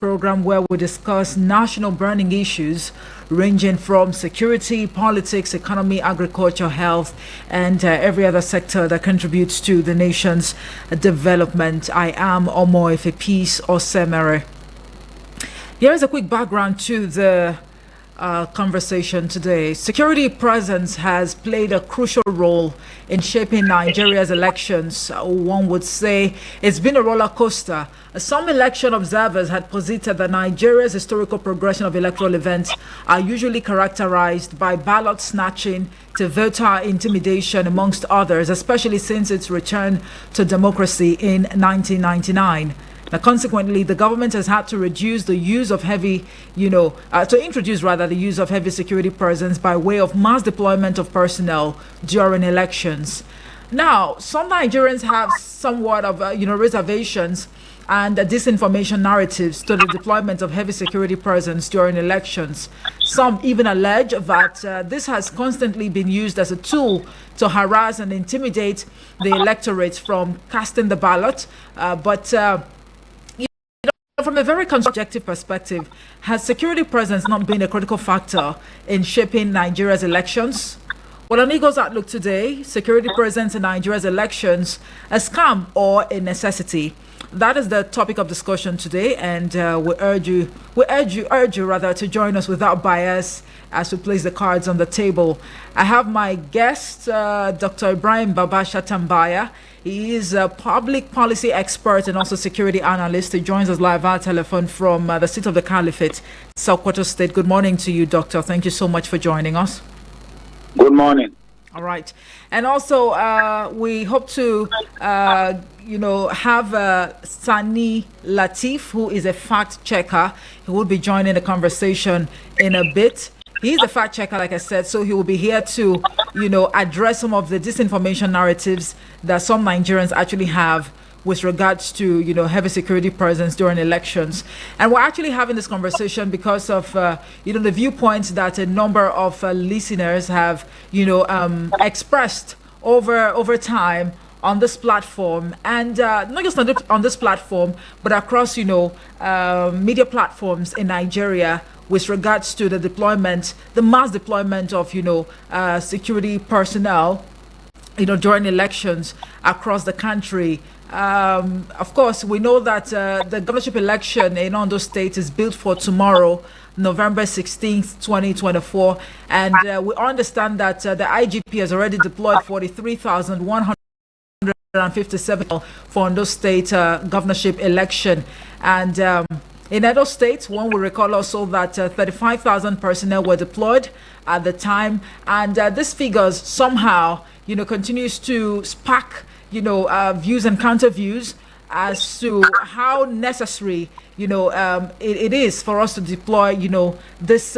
Program where we discuss national burning issues ranging from security, politics, economy, agriculture, health, and every other sector that contributes to the nation's development. I am Omo Ife Peace Osemere. Here is a quick background to the conversation today. Security presence has played a crucial role in shaping Nigeria's elections. One would say it's been a roller coaster. Some election observers had posited that Nigeria's historical progression of electoral events are usually characterized by ballot snatching to voter intimidation, amongst others, especially since its return to democracy in 1999. Now, consequently, the government has had to reduce the use of heavy, to introduce rather the use of heavy security presence by way of mass deployment of personnel during elections. Now, some Nigerians have somewhat of, reservations and disinformation narratives to the deployment of heavy security presence during elections. Some even allege that this has constantly been used as a tool to harass and intimidate the electorate from casting the ballot, from a very subjective perspective, has security presence not been a critical factor in shaping Nigeria's elections? Well, on Eagle's Outlook today, security presence in Nigeria's elections, a scam or a necessity? That is the topic of discussion today, and we urge you to join us without bias as we place the cards on the table. I have my guest, Dr. Ibrahim Babasha Tambaya. He is a public policy expert and also security analyst. He joins us live via telephone from the seat of the Caliphate, Sokoto State. Good morning to you, Doctor. Thank you so much for joining us. Good morning. All right. And also, we hope to, have Sani Latif, who is a fact checker. He will be joining the conversation in a bit. He's a fact checker, like I said, so he will be here to, address some of the disinformation narratives that some Nigerians actually have with regards to, heavy security presence during elections. And we're actually having this conversation because of, the viewpoints that a number of listeners have, expressed over time on this platform, and not just on this platform, but across, media platforms in Nigeria with regards to the mass deployment of, security personnel, during elections across the country. Of course, we know that the governorship election in Ondo State is built for tomorrow, November 16th, 2024. And we understand that the IGP has already deployed 43,157 for Ondo State governorship election. And in Edo State, one will recall also that 35,000 personnel were deployed at the time. And these figures somehow, continues to spark views and counter views as to how necessary, it is for us to deploy, this,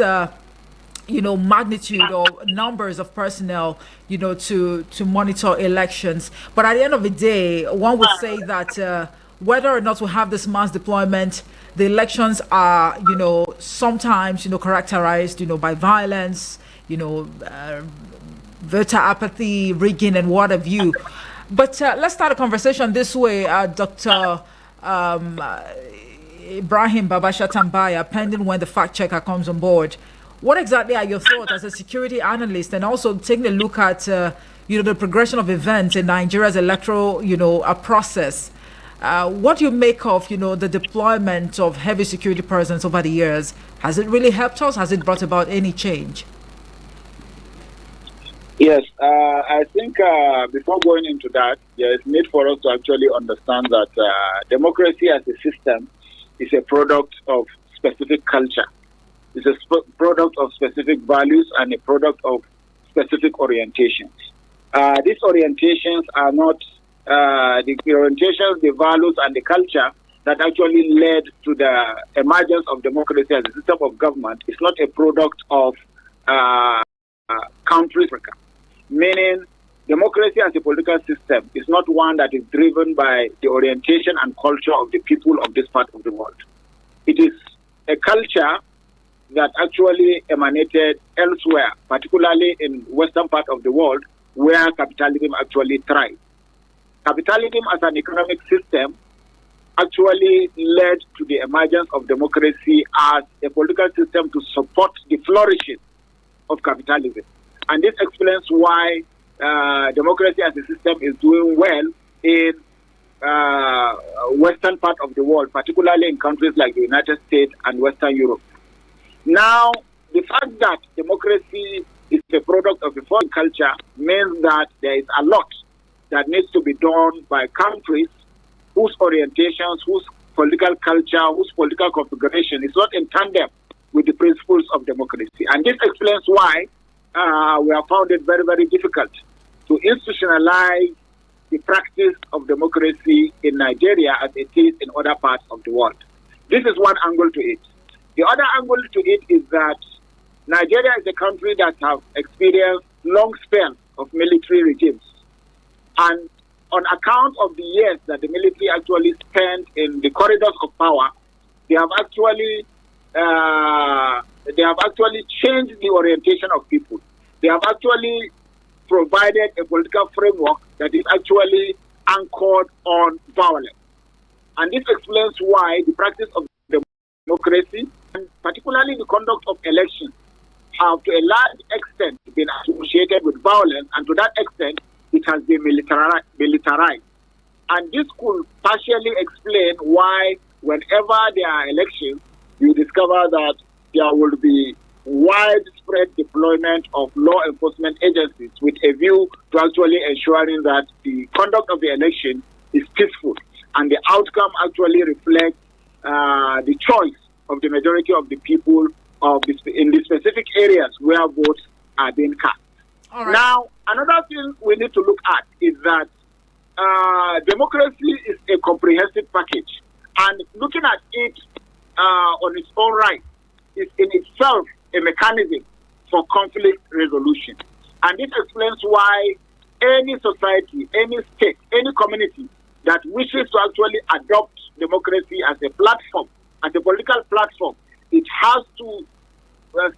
magnitude or numbers of personnel, to monitor elections. But at the end of the day, one would say that whether or not we have this mass deployment, the elections are, sometimes, characterized, by violence, voter apathy, rigging, and what have you. But let's start a conversation this way, Dr. Ibrahim Babasha Tambaya, pending when the fact checker comes on board. What exactly are your thoughts as a security analyst, and also taking a look at, the progression of events in Nigeria's electoral, process? What do you make of, the deployment of heavy security presence over the years? Has it really helped us? Has it brought about any change? Yes, I think before going into that, there is need for us to actually understand that democracy as a system is a product of specific culture. It's a product of specific values and a product of specific orientations. These orientations are not the orientations, the values, and the culture that actually led to the emergence of democracy as a system of government. It's not a product of countries. Meaning, democracy as a political system is not one that is driven by the orientation and culture of the people of this part of the world. It is a culture that actually emanated elsewhere, particularly in western part of the world, where capitalism actually thrives. Capitalism as an economic system actually led to the emergence of democracy as a political system to support the flourishing of capitalism. And this explains why democracy as a system is doing well in western part of the world, particularly in countries like the United States and Western Europe. Now, the fact that democracy is a product of a foreign culture means that there is a lot that needs to be done by countries whose orientations, whose political culture, whose political configuration is not in tandem with the principles of democracy. And this explains why we have found it very, very difficult to institutionalize the practice of democracy in Nigeria as it is in other parts of the world. This is one angle to it. The other angle to it is that Nigeria is a country that has experienced long spells of military regimes. And on account of the years that the military actually spent in the corridors of power, they have actually changed the orientation of people. They have actually provided a political framework that is actually anchored on violence. And this explains why the practice of democracy, and particularly the conduct of elections, have to a large extent been associated with violence, and to that extent, it has been militarized. And this could partially explain why, whenever there are elections, you discover that there will be widespread deployment of law enforcement agencies with a view to actually ensuring that the conduct of the election is peaceful and the outcome actually reflects the choice of the majority of the people in the specific areas where votes are being cast. All right. Now, another thing we need to look at is that democracy is a comprehensive package, and looking at it on its own right is in itself a mechanism for conflict resolution. And this explains why any society, any state, any community that wishes to actually adopt democracy as a platform, as a political platform, it has to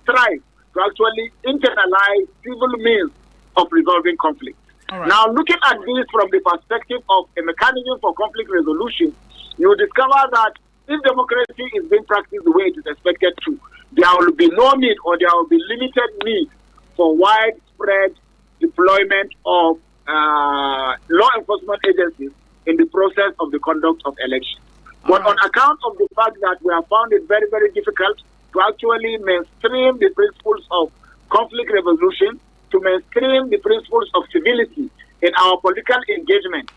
strive to actually internalize civil means of resolving conflict. Right. Now, looking at this from the perspective of a mechanism for conflict resolution, you will discover that if democracy is being practiced the way it is expected to, there will be no need, or there will be limited need for widespread deployment of law enforcement agencies in the process of the conduct of elections. But on account of the fact that we have found it very, very difficult to actually mainstream the principles of conflict resolution, to mainstream the principles of civility in our political engagement,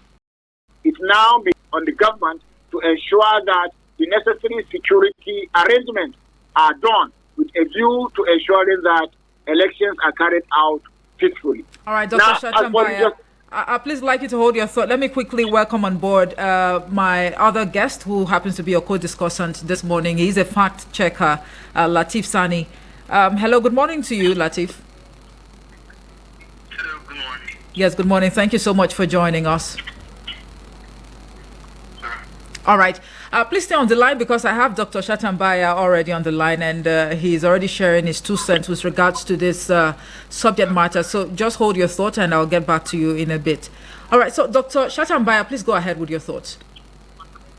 it now be on the government to ensure that the necessary security arrangements are done with a view to ensuring that elections are carried out peacefully. All right, Dr. Shatambaya, I'd please like you to hold your thought. Let me quickly welcome on board my other guest, who happens to be a co-discussant this morning. He's a fact checker, Lateef Sani. Hello, good morning to you, Lateef. Hello, good morning. Yes, good morning. Thank you so much for joining us. All right. Please stay on the line, because I have Dr. Shatambaya already on the line, and he's already sharing his 2 cents with regards to this subject matter. So just hold your thought, and I'll get back to you in a bit. All right. So, Dr. Shatambaya, please go ahead with your thoughts.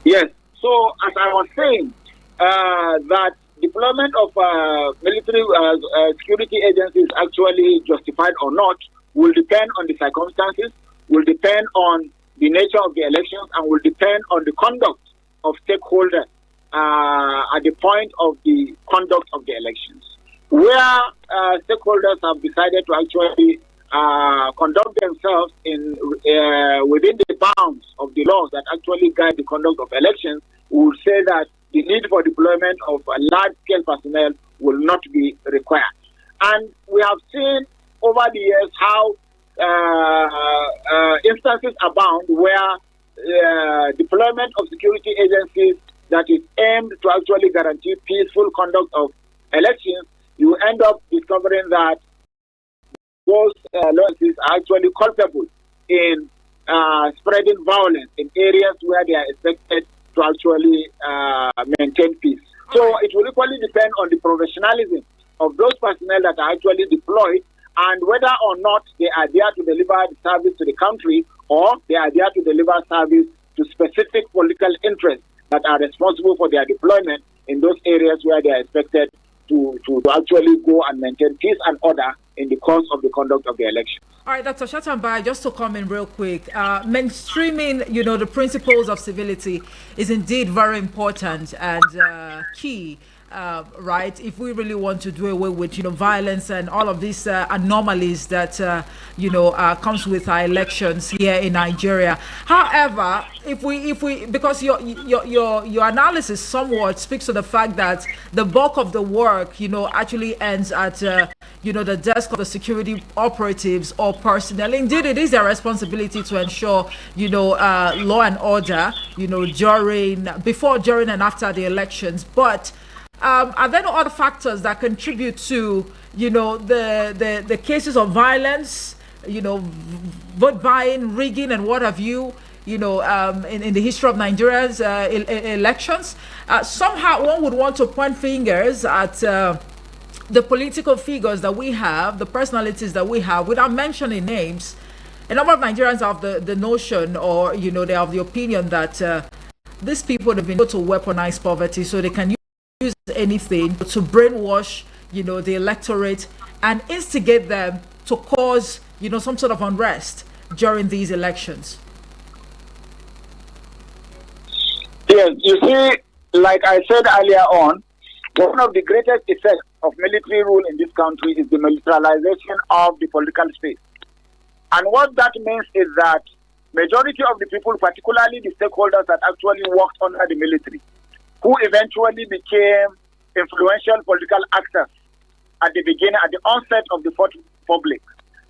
Yes. So, as I was saying, that deployment of military security agencies actually justified or not will depend on the circumstances, will depend on the nature of the elections, and will depend on the conduct of stakeholders at the point of the conduct of the elections. Where stakeholders have decided to actually conduct themselves in within the bounds of the laws that actually guide the conduct of elections, we would say that the need for deployment of large-scale personnel will not be required. And we have seen over the years how instances abound where deployment of security agencies that is aimed to actually guarantee peaceful conduct of elections, you end up discovering that those law enforcement are actually culpable in spreading violence in areas where they are expected to actually maintain peace. So it will equally depend on the professionalism of those personnel that are actually deployed, and whether or not they are there to deliver the service to the country, or they are there to deliver service to specific political interests that are responsible for their deployment in those areas where they are expected to actually go and maintain peace and order in the course of the conduct of the election. All right, Dr. Shatambai, just to come in real quick, mainstreaming, the principles of civility is indeed very important and key. Right, if we really want to do away with violence and all of these anomalies that comes with our elections here in Nigeria. However, if we because your analysis somewhat speaks to the fact that the bulk of the work actually ends at the desk of the security operatives or personnel. Indeed, it is their responsibility to ensure law and order before, during and after the elections, but are there no other factors that contribute to, the cases of violence, vote buying, rigging, and what have you, in the history of Nigeria's elections? Somehow one would want to point fingers at the political figures that we have, the personalities that we have, without mentioning names. A number of Nigerians have the notion, or, they have the opinion that these people have been able to weaponize poverty so they can use anything to brainwash the electorate and instigate them to cause some sort of unrest during these elections. Yes, you see, like I said earlier on, one of the greatest effects of military rule in this country is the militarization of the political space. And what that means is that majority of the people, particularly the stakeholders that actually worked under the military, who eventually became influential political actors at the beginning, at the onset of the Fourth Republic,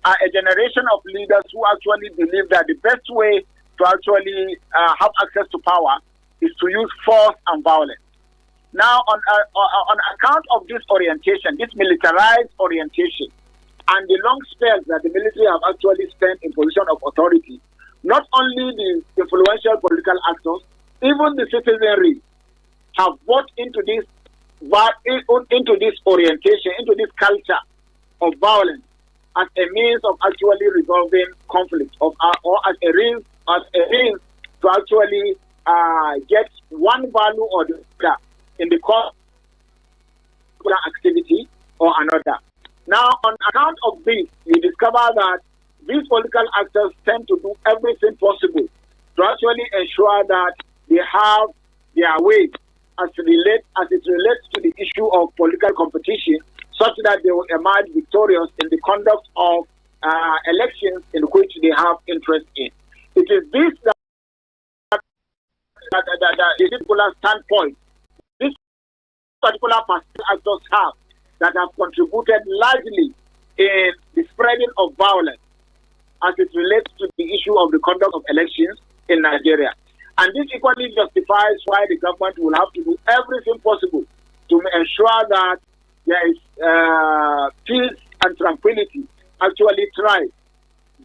are a generation of leaders who actually believe that the best way to actually have access to power is to use force and violence. Now, on account of this orientation, this militarized orientation, and the long spells that the military have actually spent in position of authority, not only the influential political actors, even the citizenry have bought into this orientation, into this culture of violence as a means of actually resolving conflict, or as a means to actually get one value or the other in the course of activity or another. Now, on account of this, you discover that these political actors tend to do everything possible to actually ensure that they have their way as it relates to the issue of political competition, such that they will emerge victorious in the conduct of elections in which they have interest in. It is this that the particular standpoint, this particular actors have, that have contributed largely in the spreading of violence as it relates to the issue of the conduct of elections in Nigeria. And this equally justifies why the government will have to do everything possible to ensure that there is peace and tranquility actually thrive,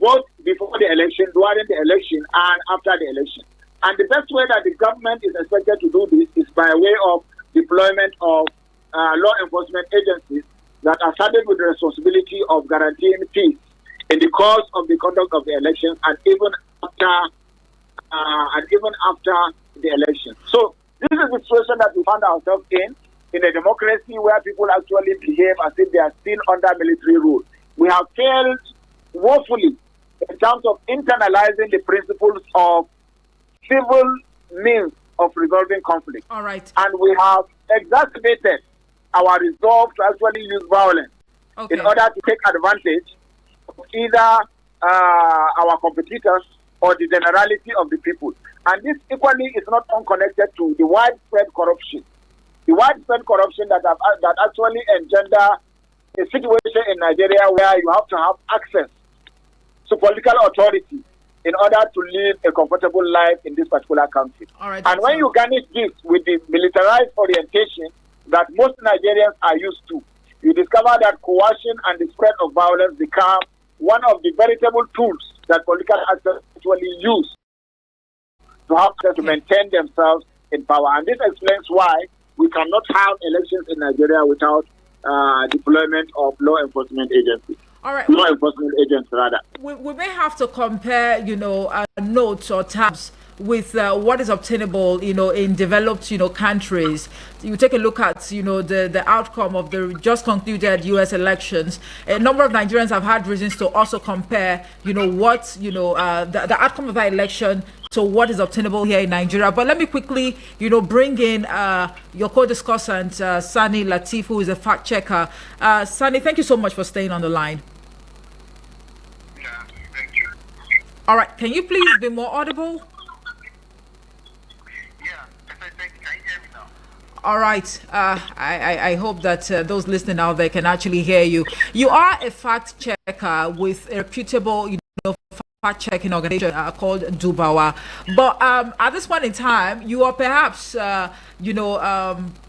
both before the election, during the election, and after the election. And the best way that the government is expected to do this is by way of deployment of law enforcement agencies that are saddled with the responsibility of guaranteeing peace in the course of the conduct of the elections and even after the election. So this is the situation that we found ourselves in a democracy where people actually behave as if they are still under military rule. We have failed woefully in terms of internalizing the principles of civil means of resolving conflict. All right. And we have exacerbated our resolve to actually use violence in order to take advantage of either our competitors or the generality of the people. And this equally is not unconnected to the widespread corruption. The widespread corruption that actually engender a situation in Nigeria where you have to have access to political authority in order to live a comfortable life in this particular country. All right, and when you garnish this with the militarized orientation that most Nigerians are used to, you discover that coercion and the spread of violence become one of the veritable tools that political actors actually use to have to maintain themselves in power. And this explains why we cannot have elections in Nigeria without deployment of law enforcement agencies. All right. Law enforcement agents, rather. We may have to compare, notes or tabs with what is obtainable, in developed, countries. You take a look at, the outcome of the just concluded U.S. elections. A number of Nigerians have had reasons to also compare, what, the outcome of that election to what is obtainable here in Nigeria. But let me quickly, bring in your co-discussant, Sani Latif, who is a fact checker. Sani, thank you so much for staying on the line. Yeah, thank you. All right, can you please be more audible? Yeah, can you hear me now? All right. I hope that those listening out there can actually hear you. You are a fact checker with a reputable, fact checking organization called Dubawa. But at this point in time, you are perhaps,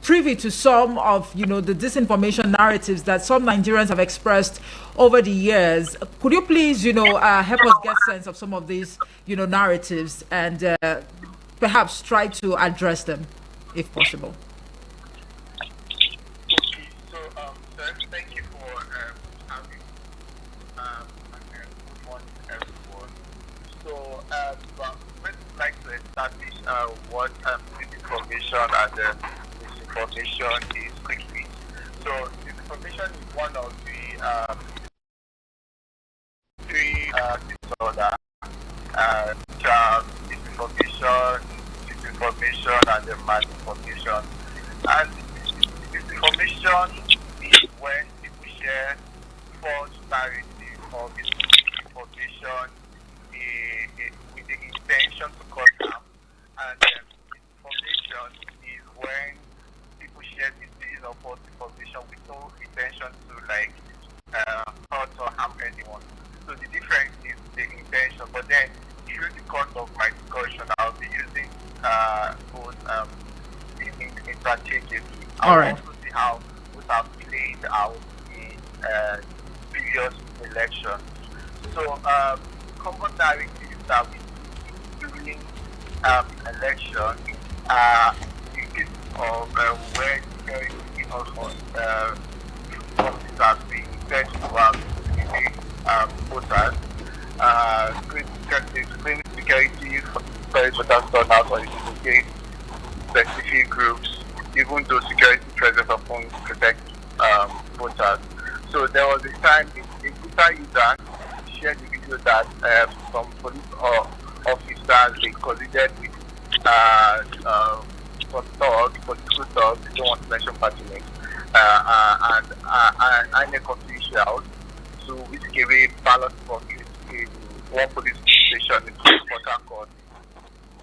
privy to some of, the disinformation narratives that some Nigerians have expressed over the years. Could you please, help us get sense of some of these, narratives and perhaps try to address them, if possible? Okay, so, sir, thank you for having and good morning, everyone. So, well, first, I'd like to establish what disinformation and misinformation is quickly. So, disinformation is one of the three disorder, which are disinformation, and malinformation. And disinformation is when people share false narrative or misinformation with the intention to cause harm. And disinformation is when people share this or false information with no intention to hurt or harm anyone. So the difference is the intention. But then through the course of my discussion, I'll be using both interchangeably. All right. Also see how we have played out in previous elections. So common narratives that we see during election in case of where security forces are being sent to voters, explaining security for voters turnout or indicate specific groups, even though security presence often protect voters. So there was a time a Twitter user shared the video that some police officers they collided with some thugs, political thugs, they don't want to mention party names, and INEC officials to whisk away ballot boxes in one police station in Port Harcourt.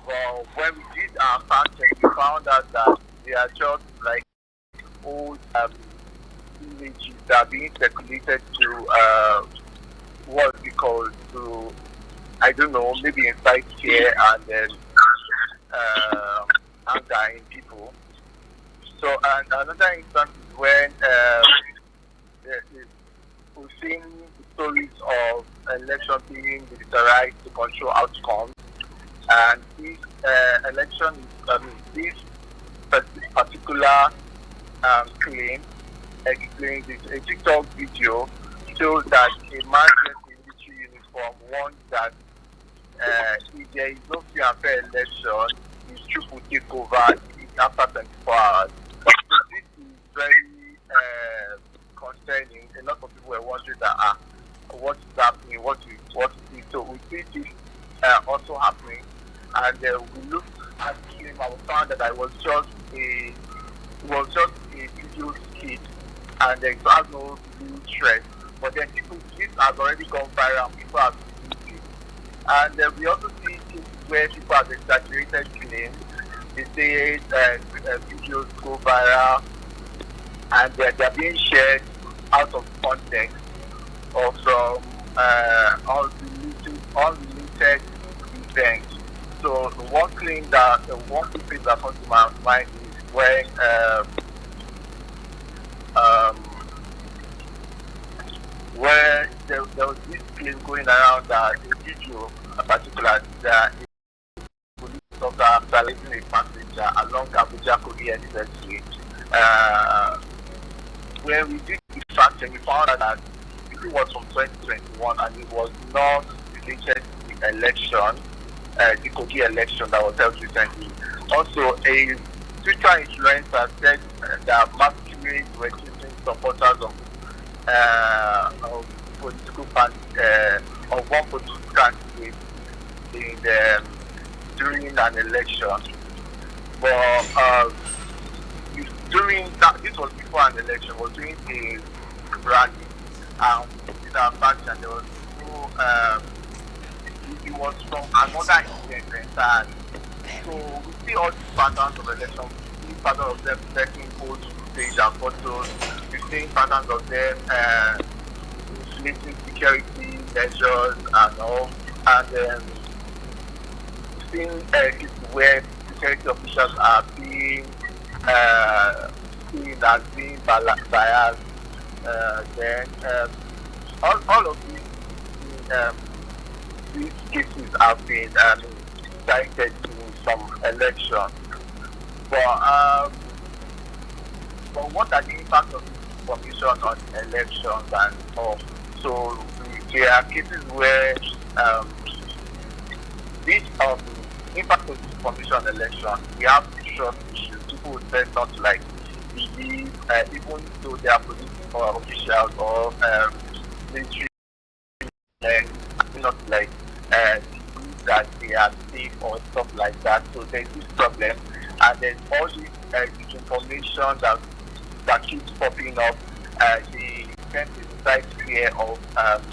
Well, when we did our fact check, we found out that they are just like old images that are being circulated to what we call to, I don't know, maybe incite fear and then anger in people. So, and another instance is when we've seen stories of election being militarized to control outcomes, and this election, this particular claim explains it. A TikTok video shows that a man dressed in military uniform warns that if there is no free and fair election, his troop will take over after 24 hours. So this is very concerning. A lot of people were wondering that what is happening, what is it. So we see this also happening, and we looked at him and we found that it was just a video skit, and it has no real threat. But then this has already gone viral. People have seen it, and we also see cases where people have exaggerated claims. They say videos go viral, and they're being shared out of context or from unrelated events. So the one claim that one thing that comes to my mind is when where there was this claim going around that a video, in particular, that a police officer violating a passenger along Abuja Kogi Expressway. When we did the fact check, we found out that it was from 2021 and it was not related to the election. the Kogi election that was held recently. Also, a Twitter influencer said that masquerades were chasing supporters of political party, of one political candidate in during an election. But during that, this was before an election, was during a rally, with our faction, there was no, it was from another event entirely. So we see all these patterns of election, we see patterns of them taking photos, stage and photos, we see patterns of them inflating security measures and all, and seeing cases where security officials are being seen as being biased. Then all of these cases have been cited in some elections. But what are the impacts of this commission on elections and all? So there are cases where this impact of this commission on election, we have short issues. People would tend not to like believe, even though they are police or officials or military, not like believe that they are safe or stuff like that. So there's this problem, and there's all this information that keeps popping up. They tend to incite fear of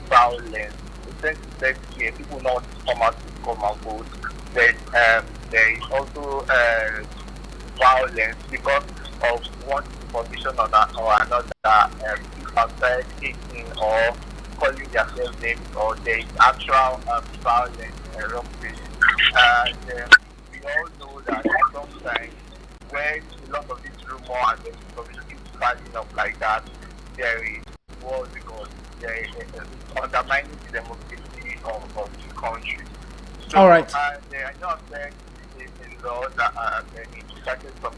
violence. They tend to incite fear. People not come out to come and vote. Then there is also violence because of one information or another, outside hating or calling themselves names, or there is actual violence erupting. And we all know that sometimes when a lot of this rumor and the information keeps piling up like that, there is what we call undermining the democracy of the country. So, all right. I know that in law that started from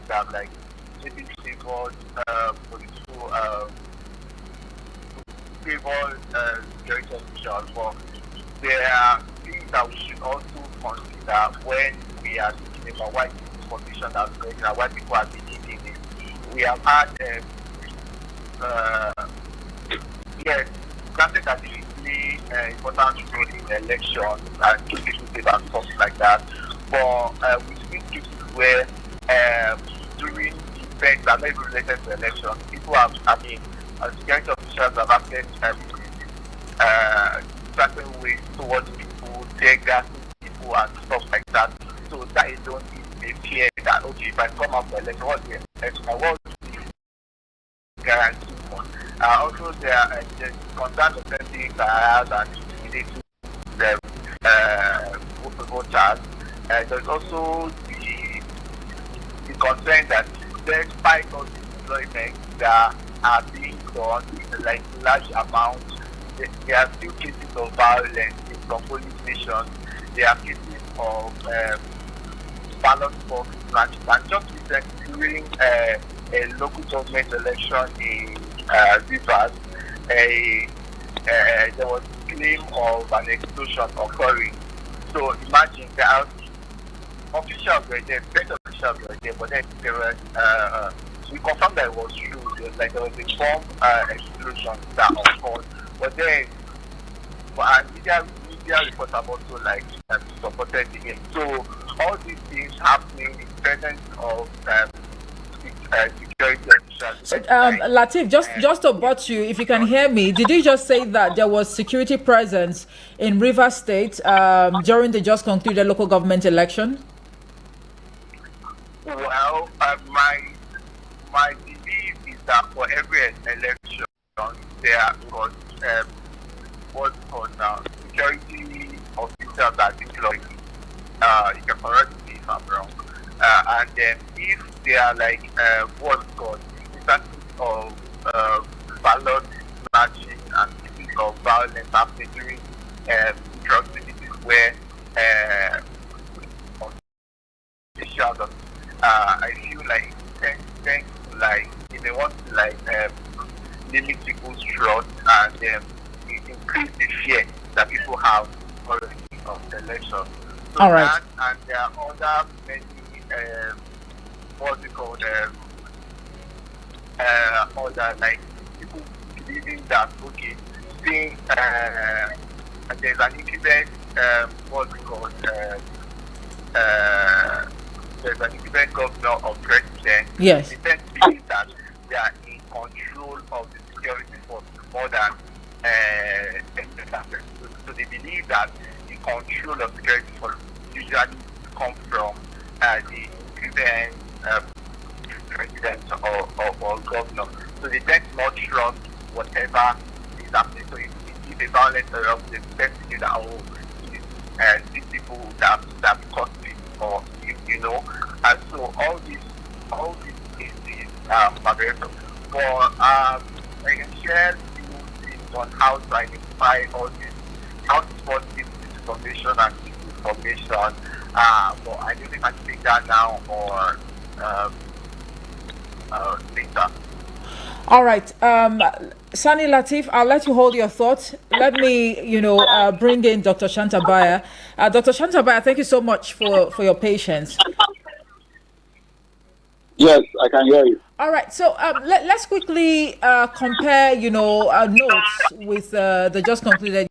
that like maybe favored political favored security officials, but there are things that we should also consider when we are thinking about why this condition has been and why people are believing it. We have had yes, granted that it play important role in elections and keep people safe and stuff like that. But we've seen cases where during events that may be related to elections, people have, security officials have acted certain ways towards people, tear gassing people and stuff like that. So that is don't a fear that, okay, if I come out for election, what's the election? What guarantee for? Also, there are concern of sending bias and intimidating the voters. There's also the concern that despite all the deployments that are being done in like large amounts, there are still cases of violence in some police stations. There are cases of ballot box snatching. And just recently, during a local government election in Rivers, there was a claim of an explosion occurring. So imagine that officials were there, state officials were there, but then there were, we confirmed that it was true. There was a bomb explosion that occurred. But then, and media reports have also supported the game. So all these things happening in presence of security officials. So, Lateef, just to butt you, if you can hear me, did you just say that there was security presence in Rivers State during the just concluded local government election? Well, my belief is that for every election, there was what's called security officers are deployed. You can correct me if I'm wrong. And then if they are what's called instances of ballot snatching and cases of violence happening during proximities where officials, I feel like tend to if they want to limit people's trust and increase the fear that people have already of the election. So All right. that, and there are other many, what's it called, other, like, people believing that, okay, seeing there's an incumbent, what's it called, there's an incumbent governor or president. Yes. They tend to believe that they are in control of the security force more than so they believe that the control of security force usually come from the incumbent president or governor. So they tend to not trust whatever is happening. So if a violence erupts, they tend to do that, oh, these people that caused it, or you know. And so all these is barriers. But I can share things on how to identify all this, how to spot this information and disinformation. But I don't think I can take that now or later. All right. Sani Latif, I'll let you hold your thoughts. Let me, bring in Dr. Shantabaya. Dr. Shantabaya, thank you so much for your patience. Yes, I can hear you. All right. So let's quickly compare, notes with the just completed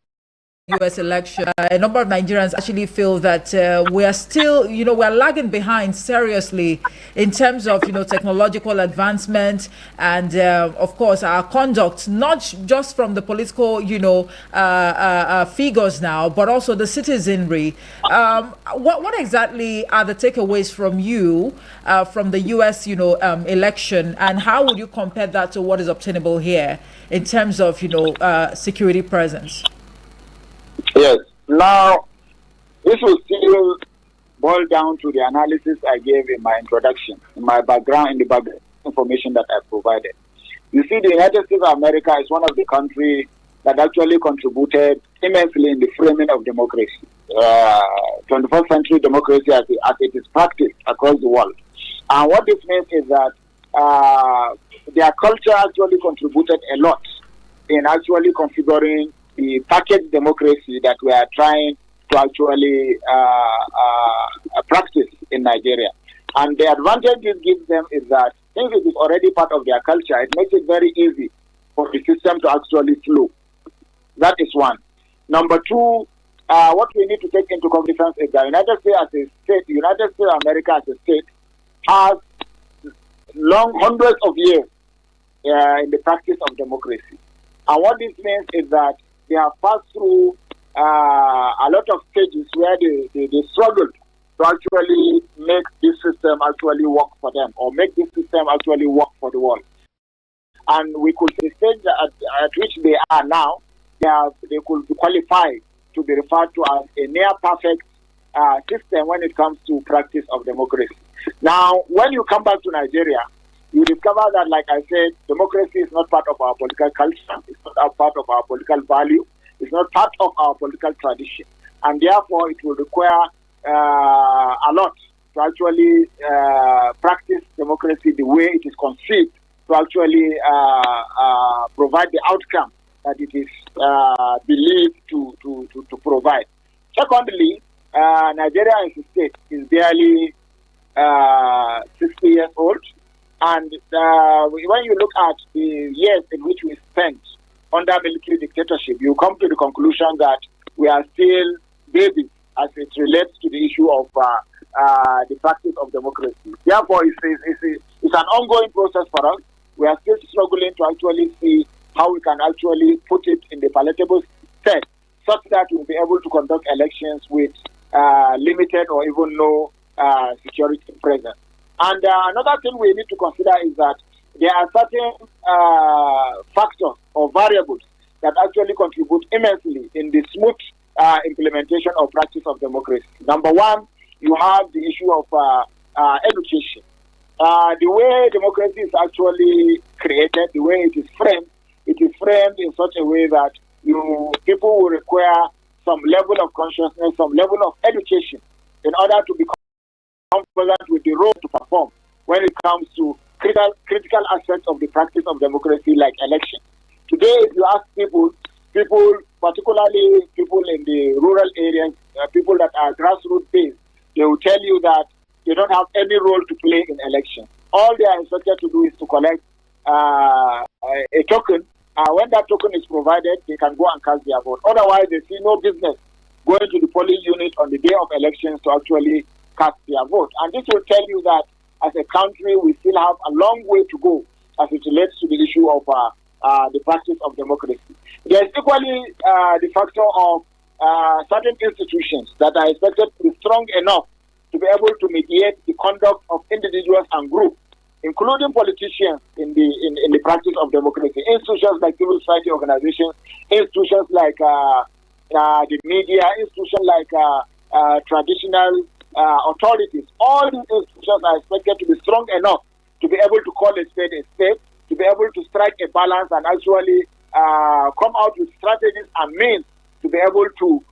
U.S. election. A number of Nigerians actually feel that we are still, we're lagging behind seriously in terms of, technological advancement and, of course, our conduct, not just from the political, figures now, but also the citizenry. What exactly are the takeaways from you from the U.S., election, and how would you compare that to what is obtainable here in terms of, security presence? Yes. Now, this will still boil down to the analysis I gave in my introduction, in my background, in the background information that I provided. You see, the United States of America is one of the countries that actually contributed immensely in the framing of democracy, 21st century democracy as it is practiced across the world. And what this means is that their culture actually contributed a lot in actually configuring the packaged democracy that we are trying to actually practice in Nigeria. And the advantage it gives them is that since it is already part of their culture, it makes it very easy for the system to actually flow. That is one. Number two, what we need to take into cognizance is that United States of America as a state has hundreds of years in the practice of democracy. And what this means is that they have passed through a lot of stages where they struggled to actually make this system actually work for them, or make this system actually work for the world. And we could see the stage at which they are now, they could be qualified to be referred to as a near perfect system when it comes to practice of democracy. Now, when you come back to Nigeria, you discover that, like I said, democracy is not part of our political culture. It's not a part of our political value. It's not part of our political tradition. And therefore, it will require a lot to actually practice democracy the way it is conceived, to actually provide the outcome that it is believed to provide. Secondly, Nigeria as a state is barely 60 years old. And when you look at the years in which we spent under military dictatorship, you come to the conclusion that we are still babies as it relates to the issue of the practice of democracy. Therefore, it's an ongoing process for us. We are still struggling to actually see how we can actually put it in the palatable state, such that we'll be able to conduct elections with limited or even no security presence. And another thing we need to consider is that there are certain factors or variables that actually contribute immensely in the smooth implementation of practice of democracy. Number one, you have the issue of education. The way democracy is actually created, the way it is framed in such a way that people will require some level of consciousness, some level of education in order to become confident with the role to perform when it comes to critical aspects of the practice of democracy like election. Today, if you ask people people, particularly people in the rural areas, people that are grassroots based, they will tell you that they don't have any role to play in elections. All they are expected to do is to collect a token. When that token is provided, they can go and cast their vote. Otherwise, they see no business going to the polling unit on the day of elections to actually cast their vote. And this will tell you that as a country, we still have a long way to go as it relates to the issue of the practice of democracy. There is equally the factor of certain institutions that are expected to be strong enough to be able to mediate the conduct of individuals and groups, including politicians in the practice of democracy. Institutions like civil society organizations, institutions like the media, institutions like traditional authorities. All these institutions are expected to be strong enough to be able to call a spade, to be able to strike a balance and actually come out with strategies and means to be able to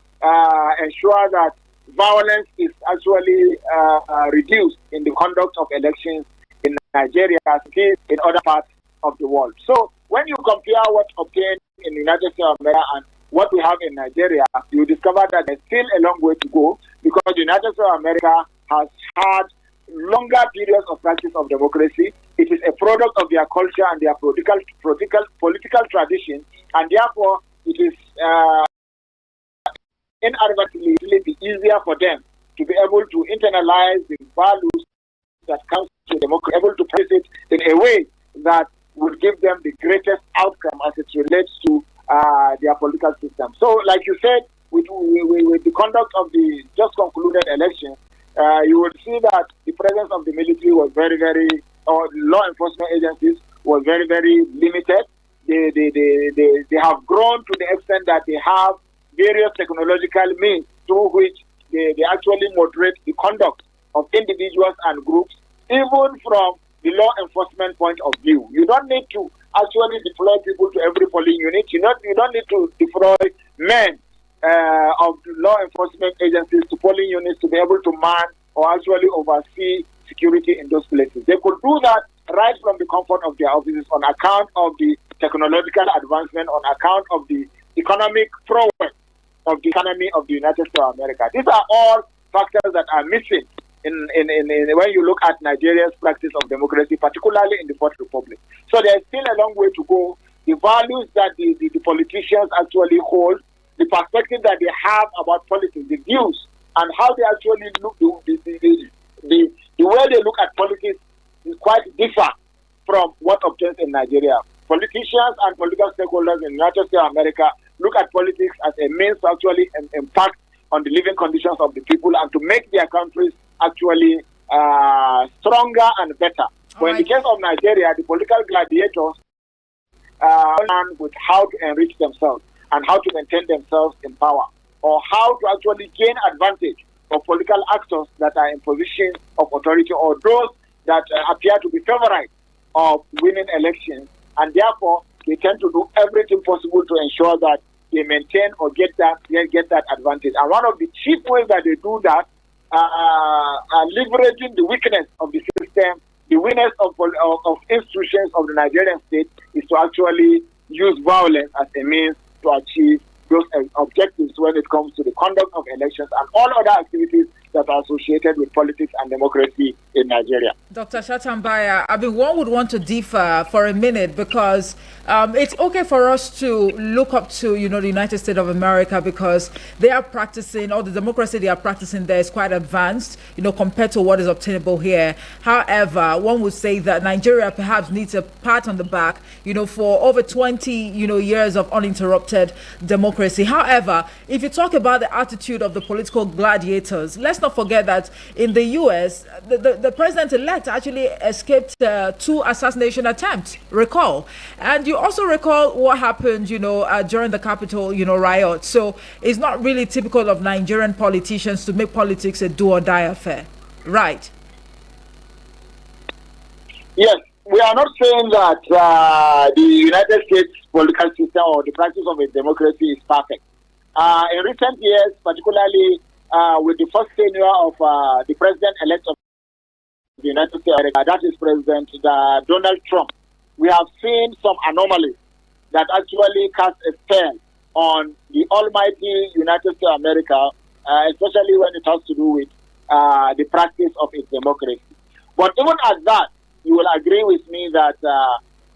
ensure that violence is actually reduced in the conduct of elections in Nigeria as it is in other parts of the world. So when you compare what's obtained in the United States of America and what we have in Nigeria, you discover that there's still a long way to go because the United States of America has had longer periods of practice of democracy. It is a product of their culture and their political tradition, and therefore it is inadvertently be easier for them to be able to internalize the values that comes to democracy, able to place it in a way that will give them the greatest outcome as it relates to their political system. So, like you said, with the conduct of the just concluded election, you will see that the presence of the military was or law enforcement agencies was very, very limited. They have grown to the extent that they have various technological means through which they actually moderate the conduct of individuals and groups, even from the law enforcement point of view. You don't need to actually deploy people to every polling unit. You don't need to deploy men of law enforcement agencies to polling units to be able to man or actually oversee security in those places. They could do that right from the comfort of their offices on account of the technological advancement, on account of the economic progress of the economy of the United States of America. These are all factors that are missing in when you look at Nigeria's practice of democracy, particularly in the Fourth Republic. So there's still a long way to go. The values that the politicians actually hold, the perspective that they have about politics, the views, and how they actually look, the way they look at politics is quite different from what obtains in Nigeria. Politicians and political stakeholders in the United States of America look at politics as a means to actually impact on the living conditions of the people and to make their countries actually stronger and better. But in the case of Nigeria, the political gladiators learn with how to enrich themselves and how to maintain themselves in power, or how to actually gain advantage of political actors that are in positions of authority, or those that appear to be favorite of winning elections, and therefore they tend to do everything possible to ensure that they maintain or get that advantage. And one of the chief ways that they do that are leveraging the weakness of the system, the weakness of institutions of the Nigerian state, is to actually use violence as a means to achieve those objectives when it comes to the conduct of elections and all other activities that are associated with politics and democracy in Nigeria. Dr. Shatambaya, I mean, one would want to differ for a minute because it's okay for us to look up to, the United States of America because they are practicing, or the democracy they are practicing there is quite advanced, compared to what is obtainable here. However, one would say that Nigeria perhaps needs a pat on the back, for over 20, years of uninterrupted democracy. However, if you talk about the attitude of the political gladiators, let's not forget that in the U.S., the president-elect actually escaped 2 assassination attempts, recall. And you also recall what happened, during the Capitol, riot. So it's not really typical of Nigerian politicians to make politics a do-or-die affair, right? Yes, we are not saying that the United States political system or the practice of a democracy is perfect. In recent years, particularly with the first tenure of the president-elect of the United States of America, that is President Donald Trump, we have seen some anomalies that actually cast a spell on the almighty United States of America, especially when it has to do with the practice of its democracy. But even at that, you will agree with me that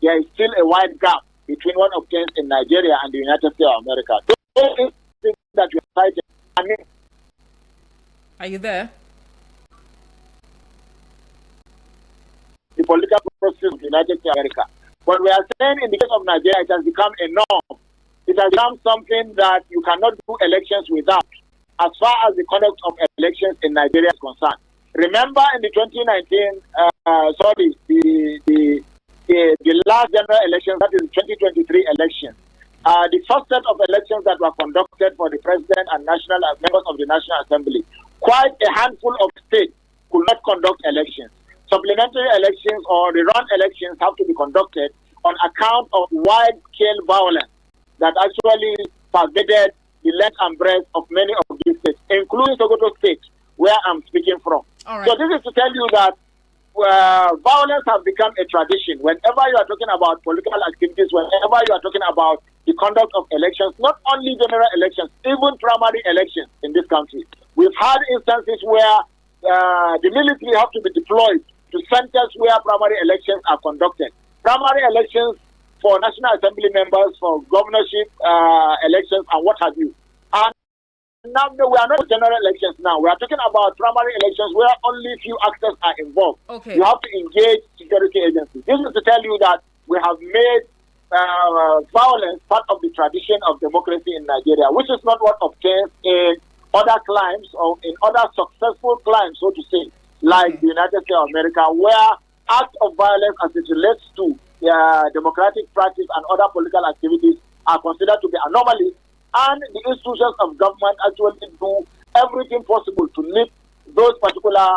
there is still a wide gap between what obtains in Nigeria and the United States of America. Those things that you cited. Are you there? The political process of the United States of America. But we are saying in the case of Nigeria, it has become a norm. It has become something that you cannot do elections without, as far as the conduct of elections in Nigeria is concerned. Remember in the 2019, the last general election, that is the 2023 election, the first set of elections that were conducted for the president and national members of the National Assembly, quite a handful of states could not conduct elections. Supplementary elections or the run elections have to be conducted on account of wide-scale violence that actually pervaded the length and breadth of many of these states, including Sokoto State, where I'm speaking from. All right. So this is to tell you that violence has become a tradition. Whenever you are talking about political activities, whenever you are talking about the conduct of elections, not only general elections, even primary elections in this country. We've had instances where the military have to be deployed to centers where primary elections are conducted. Primary elections for National Assembly members, for governorship elections, and what have you. And now we are not general elections now. We are talking about primary elections where only few actors are involved. Okay. You have to engage security agencies. This is to tell you that we have made violence part of the tradition of democracy in Nigeria, which is not what obtains in other climes or in other successful climes, so to say, like the United States of America, where acts of violence as it relates to democratic practice and other political activities are considered to be anomalies, and the institutions of government actually do everything possible to nip those particular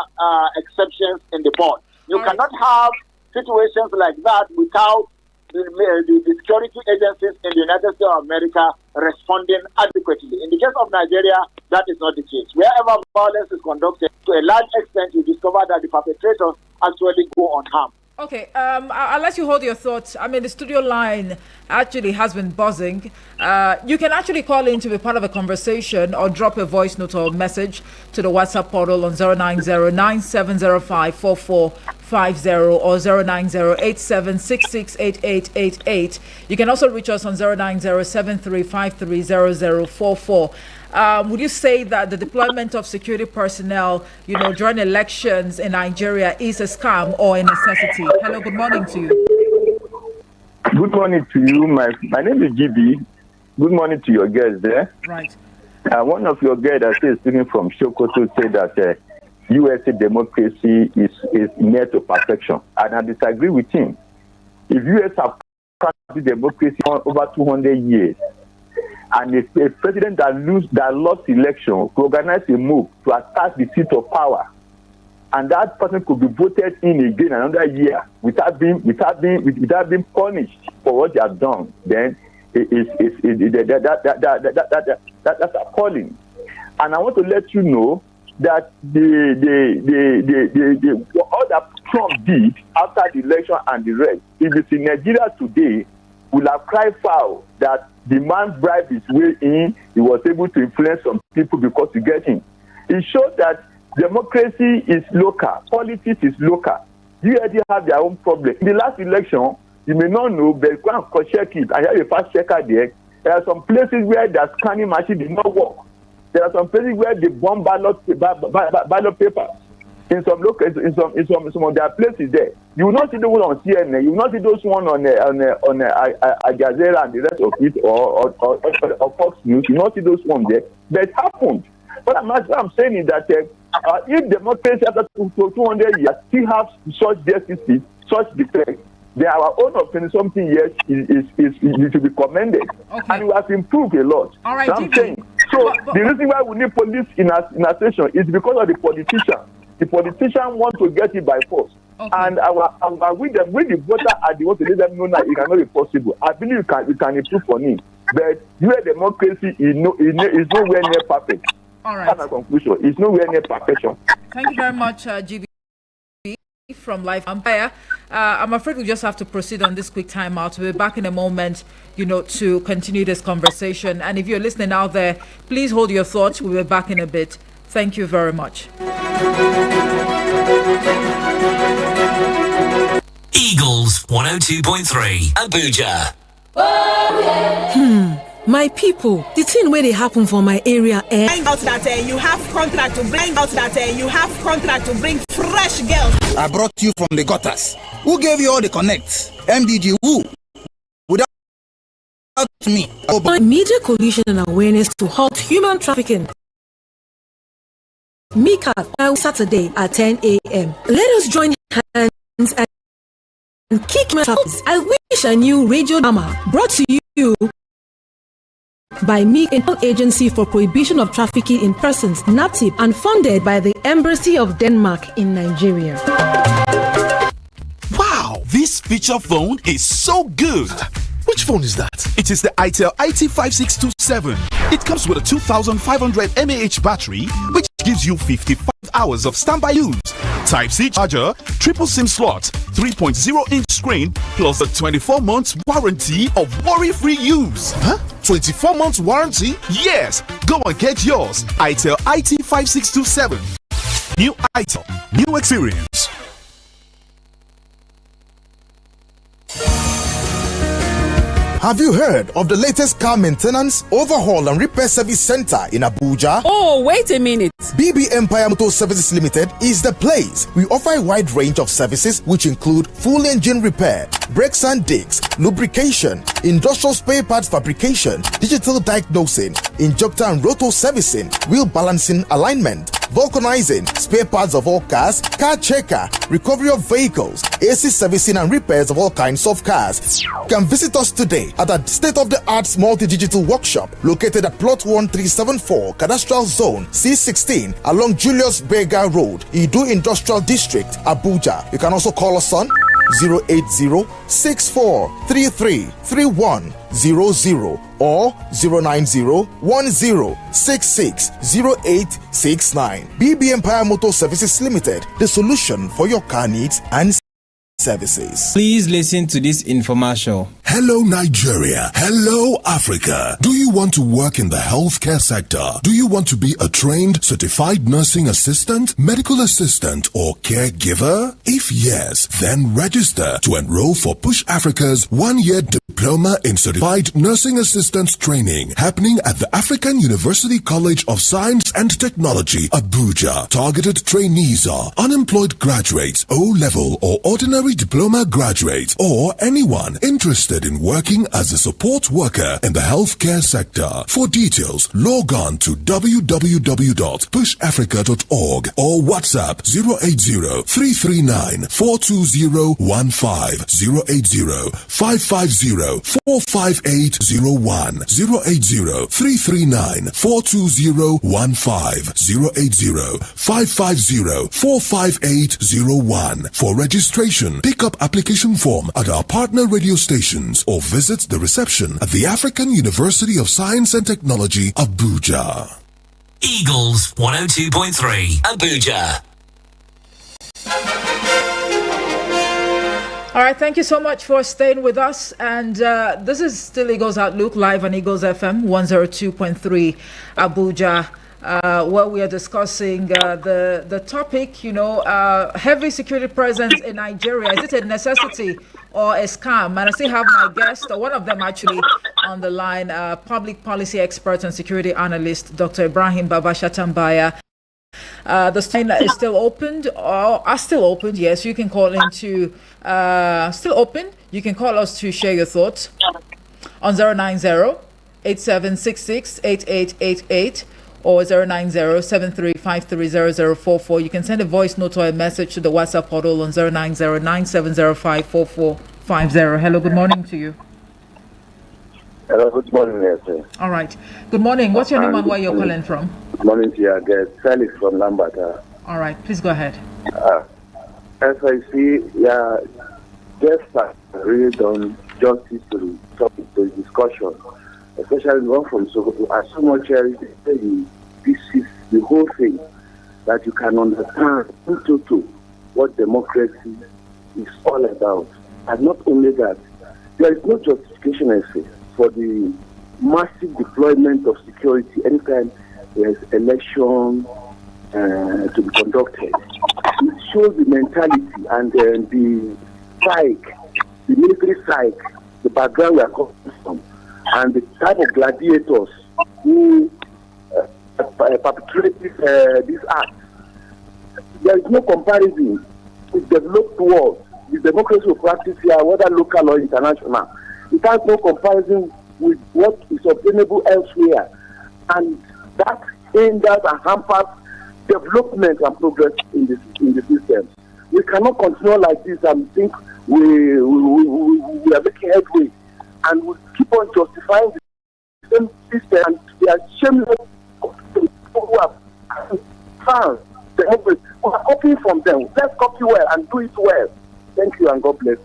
exceptions in the bud. You cannot have situations like that without the security agencies in the United States of America responding adequately. In the case of Nigeria, that is not the case. Wherever violence is conducted, to a large extent, you discover that the perpetrators actually go unharmed. Okay, I'll let you hold your thoughts. I mean, the studio line actually has been buzzing. You can actually call in to be part of a conversation or drop a voice note or message to the WhatsApp portal on 090-9705-4450 or 090-8766-8888. You can also reach us on 090-7353-0044. Would you say that the deployment of security personnel, during elections in Nigeria is a scam or a necessity? Hello, good morning to you. Good morning to you. My name is GB. Good morning to your guests there. Right. One of your guests that is speaking from Sokoto said that USA democracy is near to perfection, and I disagree with him. If US have practiced democracy for over 200 years, and a president that lost election to organize a move to attack the seat of power, and that person could be voted in again another year without being punished for what they have done, then that's appalling. And I want to let you know that all that Trump did after the election and the rest, if it's in Nigeria today, will have cried foul that the man bribed his way in. He was able to influence some people because he get him. It shows that democracy is local, politics is local. You already have their own problem. In the last election, you may not know, but go and check it. I have a fast checker there. There are some places where the scanning machine did not work. There are some places where they bomb ballot papers. In some of their places there, you will not see those on CNN. You will not see those one on Al Jazeera and the rest of it, or Fox News. You will not see those ones there. But it happened. What I'm saying is that if democracy after 200 years still have such deficits, such defects, then our own of 20-something years is to be commended. Okay. And we have improved a lot. All right, so I'm saying. So the reason why we need police in our station is because of the politicians. The politicians want to get it by force. Okay. And with the voter are the ones to let them know that it cannot be possible. I believe you can improve on it. But your democracy is nowhere near perfect. All right. That's my conclusion. It's nowhere near perfection. Thank you very much, GB. from Live Empire. I'm afraid we just have to proceed on this quick timeout. We'll be back in a moment, to continue this conversation. And if you're listening out there, please hold your thoughts. We'll be back in a bit. Thank you very much. Eagles 102.3 Abuja. My people, the thing where they happen for my area, Find out that you have contract to bring fresh girls. I brought you from the gutters. Who gave you all the connects? MDG, who? Without me. Media coalition and awareness to halt human trafficking. Mika, Saturday at 10 a.m. Let us join hands and kick my traffic. I wish I knew Radio Drama, brought to you by International Agency for Prohibition of Trafficking in Persons, NAPTIP, and funded by the Embassy of Denmark in Nigeria. Wow, this feature phone is so good. Which phone is that? It is the ITEL IT5627. It comes with a 2500 mAh battery, which gives you 55 hours of standby use. Type-C charger, triple SIM slot, 3.0-inch screen, plus a 24 months warranty of worry-free use. Huh? 24 months warranty? Yes! Go and get yours. ITEL IT5627. New ITEL, new experience. Have you heard of the latest car maintenance, overhaul and repair service center in Abuja? Oh, wait a minute. BB Empire Motor Services Limited is the place. We offer a wide range of services which include full engine repair, brakes and discs, lubrication, industrial spare parts fabrication, digital diagnosing, injector and rotor servicing, wheel balancing alignment, vulcanizing, spare parts of all cars, car checker, recovery of vehicles, AC servicing and repairs of all kinds of cars. You can visit us today at a state-of-the-art multi-digital workshop located at plot 1374 Cadastral Zone C16 along Julius Berger Road, Idu Industrial District, Abuja. You can also call us on 080-6433-3100 or 090-1066-0869. BB Empire Motor Services Limited, the solution for your car needs and services. Please listen to this infomercial. Hello Nigeria. Hello Africa. Do you want to work in the healthcare sector? Do you want to be a trained, certified nursing assistant, medical assistant, or caregiver? If yes, then register to enroll for Push Africa's one-year diploma in certified nursing assistance training happening at the African University College of Science and Technology, Abuja. Targeted trainees are unemployed graduates, O-level or ordinary diploma graduates, or anyone interested in working as a support worker in the healthcare sector. For details, log on to www.pushafrica.org or WhatsApp 080-339-42015, 080-550-45801, 080-339-42015, 080-550-45801. For registration, pick up application form at our partner radio stations or visit the reception at the African University of Science and Technology, Abuja. Eagles 102.3 Abuja. All right, thank you so much for staying with us. And this is still Eagles Outlook live on Eagles FM 102.3 Abuja. Where we are discussing the topic, heavy security presence in Nigeria. Is it a necessity or a scam? And I still have my guest, or one of them actually, on the line, public policy expert and security analyst, Dr. Ibrahim Babasha-Tambaya. The line is still opened, or are still opened. Yes, you can call into still open. You can call us to share your thoughts on 090-8766-8888. or 090-7353-0044. You can send a voice note or a message to the WhatsApp portal on 090-9705-4450. Hello, good morning to you. Hello, good morning, sir. All right. Good morning. What's your name and where you're calling from? Good morning to you, guest. Felix from Lambert. All right, please go ahead. As I see, guests have really done justice to the topic, to the discussion. Especially the one from Sokoto, as so much this is the whole thing that you can understand. what democracy is all about. And not only that, there is no justification, I say, for the massive deployment of security anytime there is election to be conducted. It shows the mentality and the psyche, the military psyche, the background we are coming from, and the type of gladiators who perpetrate this act. There is no comparison with developed world. The democracy we practice here, whether local or international, it has no comparison with what is obtainable elsewhere. And that hinders and hampers development and progress in the system. We cannot continue like this and think we are making headway, and we keep on justifying the same system, and they are shameless people who are fans. We are copying from them. Let's copy well and do it well. Thank you and God bless.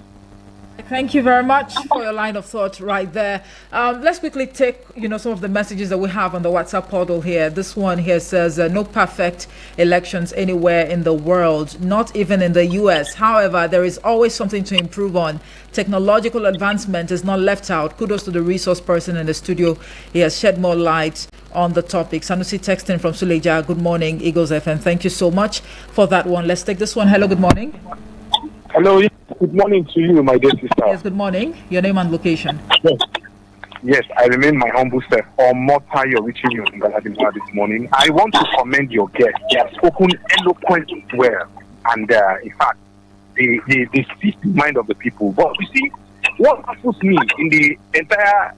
Thank you very much for your line of thought right there. Let's quickly take, some of the messages that we have on the WhatsApp portal here. This one here says, no perfect elections anywhere in the world, not even in the US. However, there is always something to improve on. Technological advancement is not left out. Kudos to the resource person in the studio. He has shed more light on the topic. Sanusi texting from Suleja. Good morning, Eagles FM. Thank you so much for that one. Let's take this one. Hello, good morning. Hello, good morning to you, my dear sister. Yes, good morning. Your name and location. Yes, I remain my humble self. Omotayo reaching you in Galadima this morning. I want to commend your guest. They have spoken eloquently well. And in fact, they speak the mind of the people. But you see, what baffles me in the entire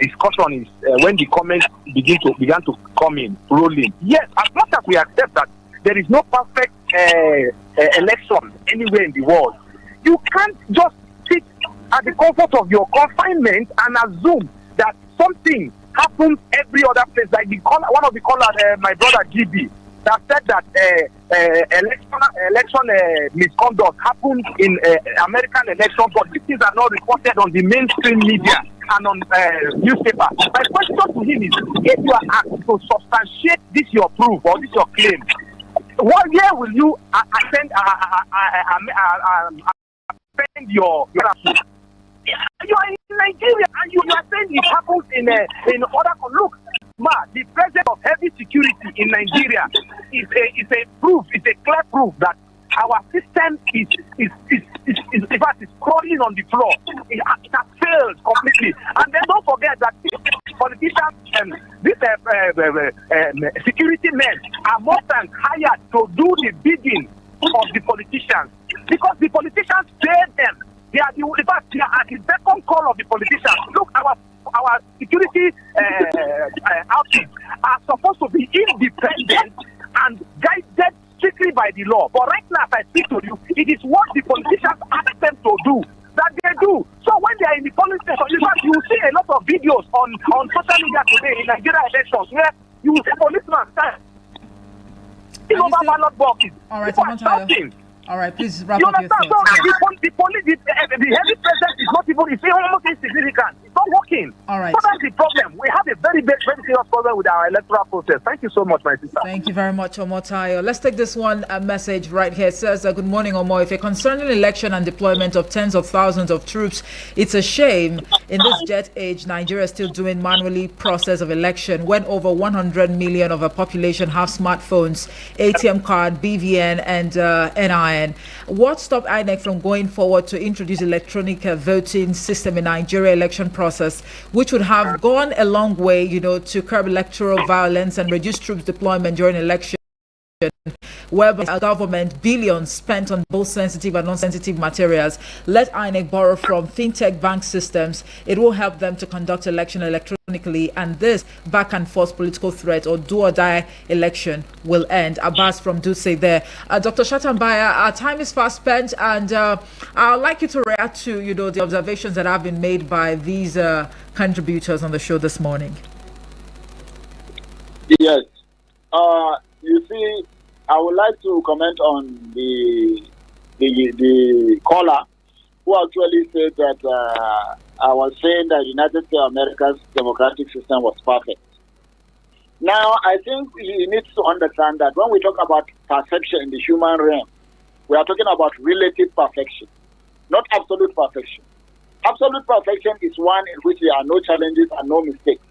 discussion is when the comments began to come in, rolling. Yes, as much as we accept that there is no perfect election anywhere in the world, you can't just sit at the comfort of your confinement and assume that something happens every other place. Like one of the callers, my brother GB, that said that election misconduct happened in American elections, but these things are not reported on the mainstream media and on newspaper. My question to him is, if you are asked to substantiate this your proof or this your claim, what year will you attend your you are in Nigeria and you are saying it happens in other look, the presence of heavy security in Nigeria is a proof, it's a clear proof that our system is in fact is crawling on the floor. It has failed completely. And then don't forget that politicians, these security men are more than hired to do the bidding of the politicians, because the politicians pay them. They are in fact, they are at the second call of the politicians. Look, our security outfits are supposed to be independent and guided strictly by the law. But right now, as I speak to you, it is what the politicians ask them to do that they do. So when they are in the police station, in fact, you will see a lot of videos on social media today in Nigeria elections where you will see policemen over ballot boxes. All right, all right, please wrap up your thoughts. So the heavy presence is not even, it's almost insignificant. It's not working. All right. So that's the problem. We have a very serious problem with our electoral process. Thank you so much, my sister. Thank you very much, Omotayo. Let's take this one message right here. It says, good morning, Omo. If a concerning election and deployment of tens of thousands of troops, it's a shame in this jet age, Nigeria is still doing manually process of election when over 100 million of our population have smartphones, ATM card, BVN, and NIN. What stopped INEC from going forward to introduce electronic voting system in Nigeria election process, which would have gone a long way, to curb electoral violence and reduce troops deployment during election, whereby our government billions spent on both sensitive and non-sensitive materials. Let INEC borrow from fintech bank systems. It will help them to conduct election electronically, and this back and forth political threat or do or die election will end. Abbas from Dutse there. Dr. Shatambaya, our time is fast spent, and I'd like you to react to the observations that have been made by these contributors on the show this morning. Yes. You see, I would like to comment on the caller who actually said that I was saying that United States of America's democratic system was perfect. Now, I think he needs to understand that when we talk about perception in the human realm, We are talking about relative perfection, not absolute perfection. Absolute perfection is one in which there are no challenges and no mistakes.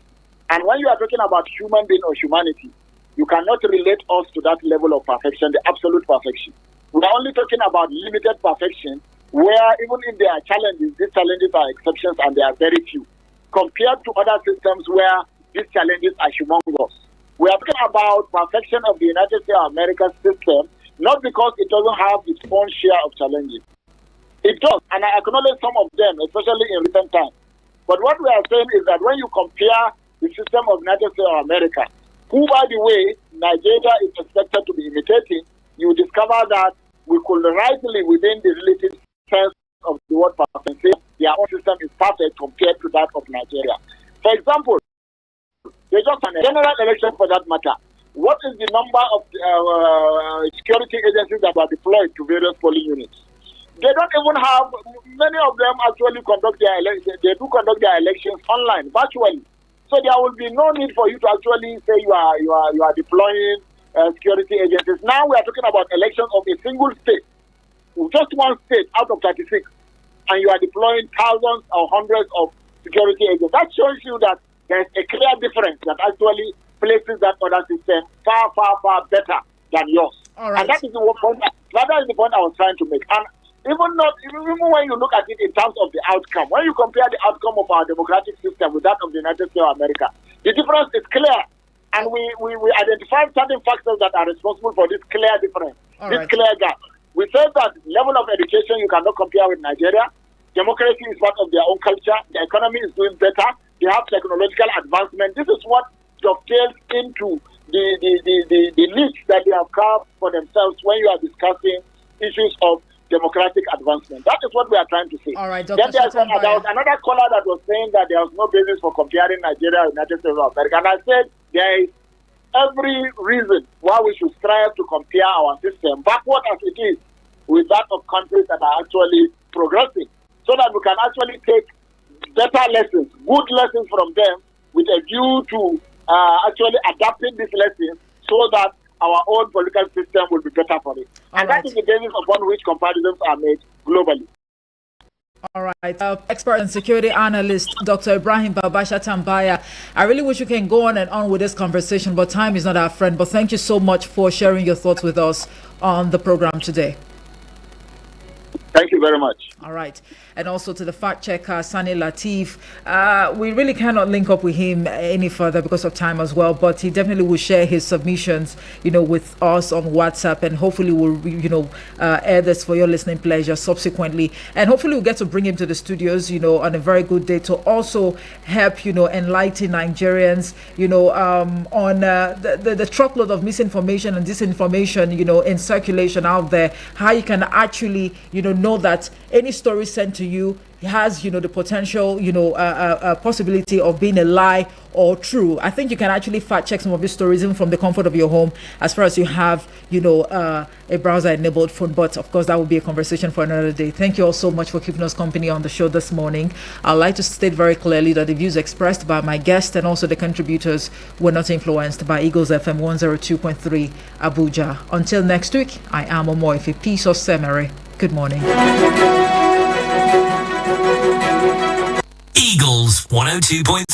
And when you are talking about human being or humanity, you cannot relate us to that level of perfection, the absolute perfection. We are only talking about limited perfection, where even if there are challenges, these challenges are exceptions and they are very few, compared to other systems where these challenges are humongous. We are talking about perfection of the United States of America system, not because it doesn't have its own share of challenges. It does, and I acknowledge some of them, especially in recent times. But what we are saying is that when you compare the system of United States of America, who, by the way, Nigeria is expected to be imitating, you discover that we could rightly, within the relative sense of the word perfect, say their own system is perfect compared to that of Nigeria. For example, there's just a general election for that matter. What is the number of security agencies that were deployed to various polling units? They don't even have, many of them actually conduct their elections, they do conduct their elections online, virtually. So there will be no need for you to actually say you are deploying security agencies. Now we are talking about elections of a single state, just one state out of 36, and you are deploying thousands or hundreds of security agents. That shows you that there is a clear difference that actually places that other system far, far, far better than yours. All right. And that is the point. That is the point I was trying to make. And even when you look at it in terms of the outcome, when you compare the outcome of our democratic system with that of the United States of America, the difference is clear. And we identified certain factors that are responsible for this clear difference, clear gap. We said that level of education you cannot compare with Nigeria. Democracy is part of their own culture. The economy is doing better. They have technological advancement. This is what dovetails into the niche that they have carved for themselves when you are discussing issues of democratic advancement. That is what we are trying to say. All right, Dr. Then there was another caller that was saying that there was no basis for comparing Nigeria with United States of America. And I said there is every reason why we should strive to compare our system, backward as it is, with that of countries that are actually progressing, so that we can actually take better lessons, good lessons from them, with a view to actually adapting these lessons so that our own political system will be better for it. And that is the basis upon which comparisons are made globally. All right. Expert and security analyst, Dr. Ibrahim Babasha Tambaya. I really wish you can go on and on with this conversation, but time is not our friend. But thank you so much for sharing your thoughts with us on the program today. Thank you very much. All right. And also to the fact checker, Sani Latif. We really cannot link up with him any further because of time as well, but he definitely will share his submissions, with us on WhatsApp, and hopefully we'll, air this for your listening pleasure subsequently. And hopefully we'll get to bring him to the studios, on a very good day to also help, enlighten Nigerians, on the truckload of misinformation and disinformation, in circulation out there, how you can actually, know that any story sent to you has, the potential, possibility of being a lie or true. I think you can actually fact check some of these stories even from the comfort of your home, as far as you have, a browser-enabled phone. But of course, that will be a conversation for another day. Thank you all so much for keeping us company on the show this morning. I'd like to state very clearly that the views expressed by my guest and also the contributors were not influenced by Eagles FM 102.3 Abuja. Until next week, I am Omoife Peace or Semere. Good morning. Eagles 102.3